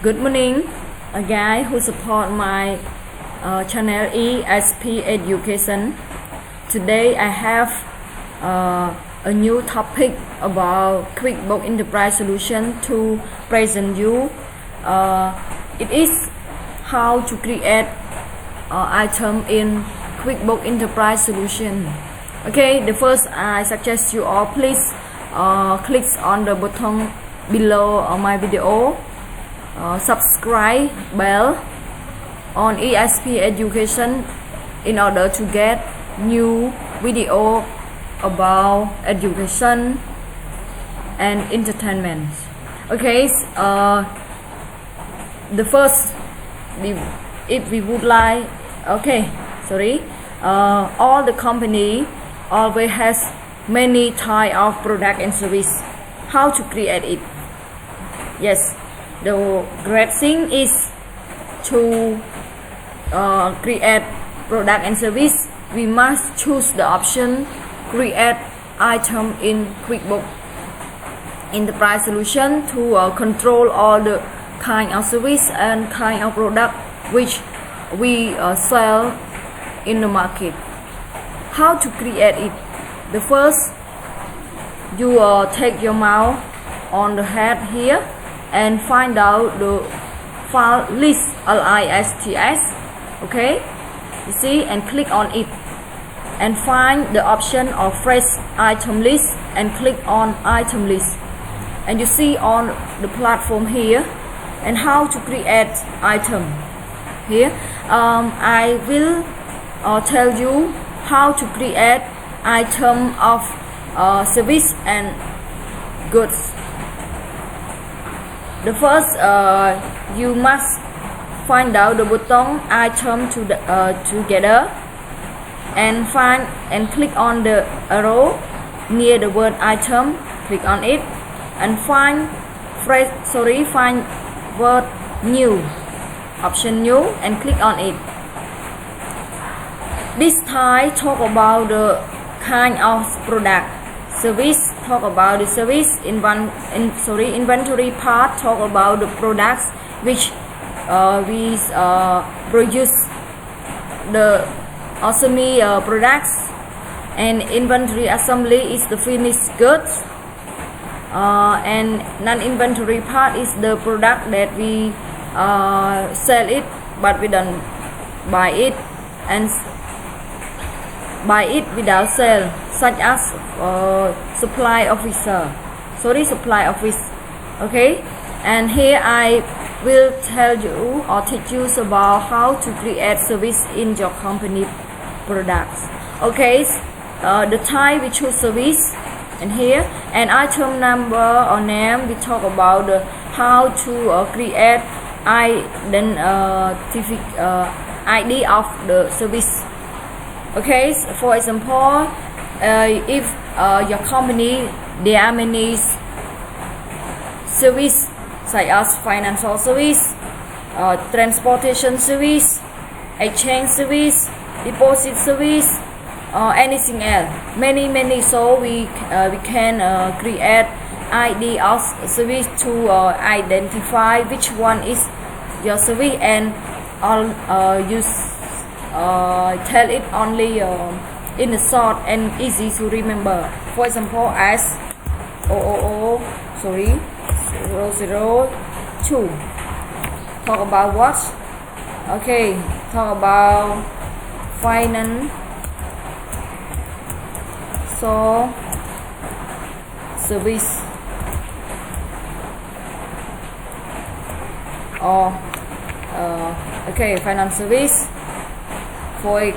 Good morning, a guy who support my channel ESP Education. Today I have a new topic about QuickBooks Enterprise Solution to present you. It is how to create item in QuickBooks Enterprise Solution. Okay, the first I suggest you all please click on the button below my video. Subscribe bell on ESP Education in order to get new video about education and entertainment. Okay, the first, if we would like, all the company always has many type of product and service. How to create it? Yes. The great thing is to create product and service. We must choose the option create item in QuickBooks Enterprise Solution to control all the kind of service and kind of product which we sell in the market. How to create it? The first, you take your mouse on the head here and find out the file list, LISTS, okay, you see, and click on it and find the option of fresh item list and click on item list, and you see on the platform here and how to create item here. I will tell you how to create item of service and goods. The first, you must find out the button item together and find and click on the arrow near the word item. Click on it and find word new, option new, and click on it. This time talk about the kind of product. Service, talk about the service. Inventory part, talk about the products which we produce, the semi products, and inventory assembly is the finished goods, and non-inventory part is the product that we sell it but we don't buy it and buy it without sale, such as supply office. Okay, and here I will tell you or teach you about how to create service in your company products. Okay, the type we choose service, and here and item number or name we talk about how to create ID of the service. Okay, for example, if your company, there are many service such as financial service, transportation service, exchange service, deposit service, anything else, many. So we can create ID of service to identify which one is your service, and tell it only in a short and easy to remember. For example, as 002. Talk about what? Okay, talk about finance, so service, or finance service for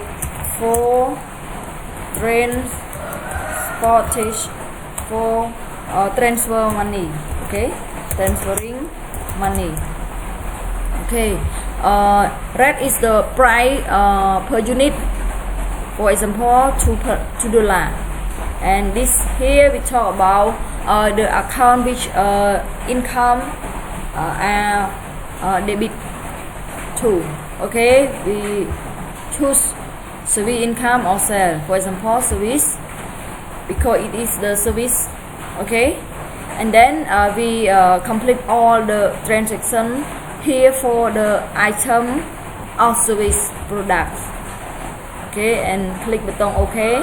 transportation, for transfer money. Okay, transferring money. Okay, rate is the price per unit. For example, $2. And this here we talk about the account which income debit to. Okay, we choose service income or sale. For example, service, because it is the service. Okay, and then we complete all the transaction here for the item or service products. Okay, and click button OK.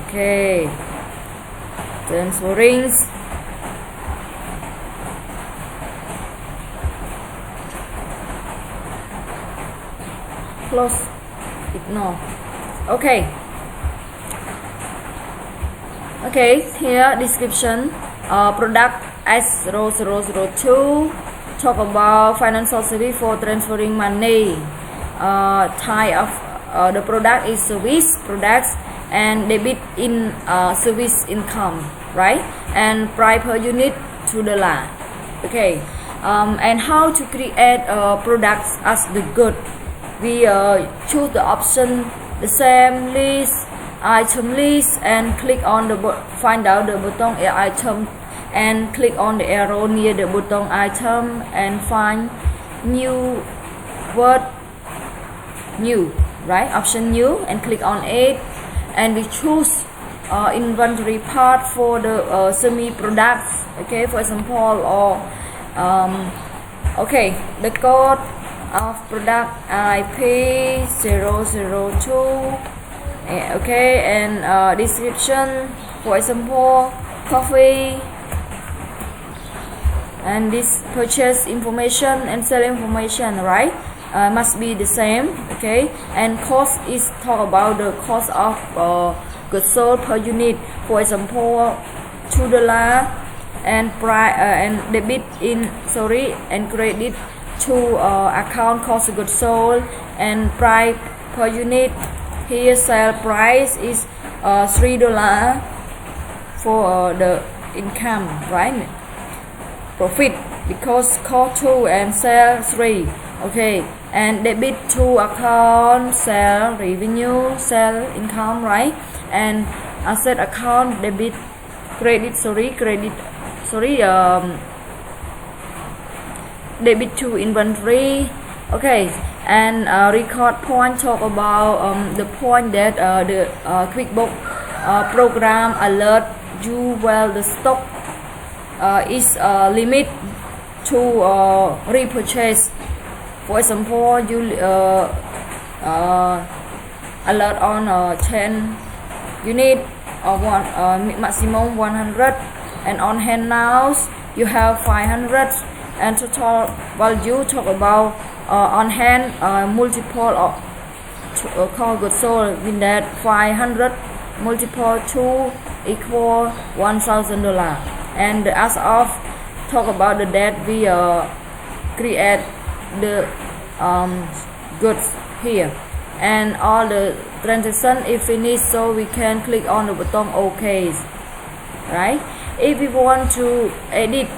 Okay, transferring. Close, ignore. Okay. Okay, here description. Product S0002 talk about financial service for transferring money. Type of the product is service products and debit in service income, right? And price per unit $2. Okay, and how to create products as the good. We choose the option the same list, item list, and click on the find out the button item and click on the arrow near the button item and find new word new, right? Option new and click on it, and we choose inventory part for the semi products. Okay, for example, or okay, the code of product IP002. Okay, and description, for example, coffee, and this purchase information and sell information, right? Must be the same. Okay, and cost is talk about the cost of goods sold per unit, for example, $2, and price and debit in and credit to account cost of goods sold and price per unit. Here sale price is $3 for the income, right? Profit because cost 2 and sale 3. Okay, and debit to account sale revenue, sale income, right? And asset account debit debit to inventory. Okay, and record point talk about the point that the QuickBooks program alert you while the stock is limit to repurchase. For example, you alert on 10 unit or maximum 100, and on hand now you have 500, and total value talk about on hand multiple of cost goods sold, in that 500 multiple 2 equal $1,000. And as of talk about the that we create the goods here, and all the transaction is finished, so we can click on the button OK, right? If we want to edit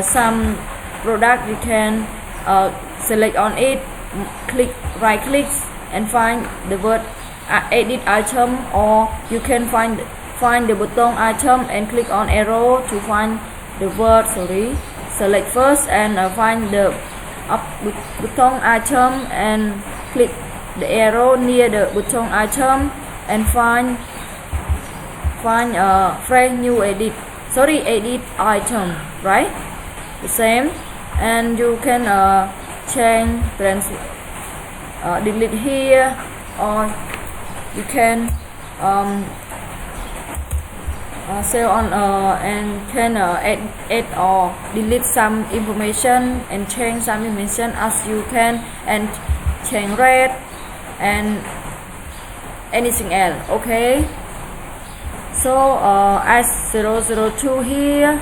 some product, we can select on it, right click and find the word edit item, or you can find the button item and click on arrow to find the word select first and find the button item and click the arrow near the button item and find fresh new edit item, right? The same, and you can change delete here, or you can sell on and can add or delete some information and change some information as you can, and change rate and anything else. Okay, so as 002 here,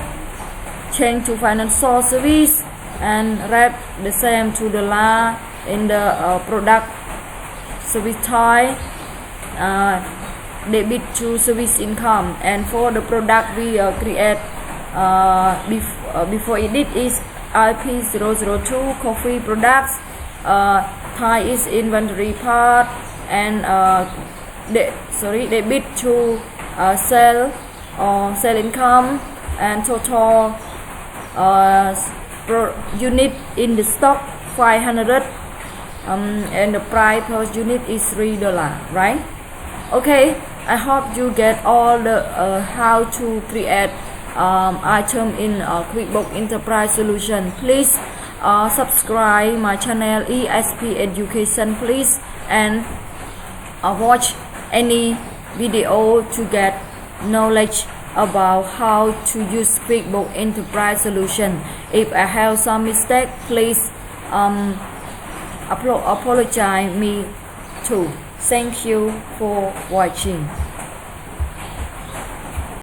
change to financial service and wrap the same $2 in the product service type, debit to service income. And for the product we create before edit is IP002 coffee products, type is inventory part, and debit to sale or sale income, and total per unit in the stock 500, and the price per unit is $3, right? Okay, I hope you get all the how to create item in QuickBooks Enterprise Solution. Please subscribe my channel ESP Education, please, and watch any video to get knowledge about how to use QuickBooks Enterprise Solution. If I have some mistake, please apologize me too. Thank you for watching.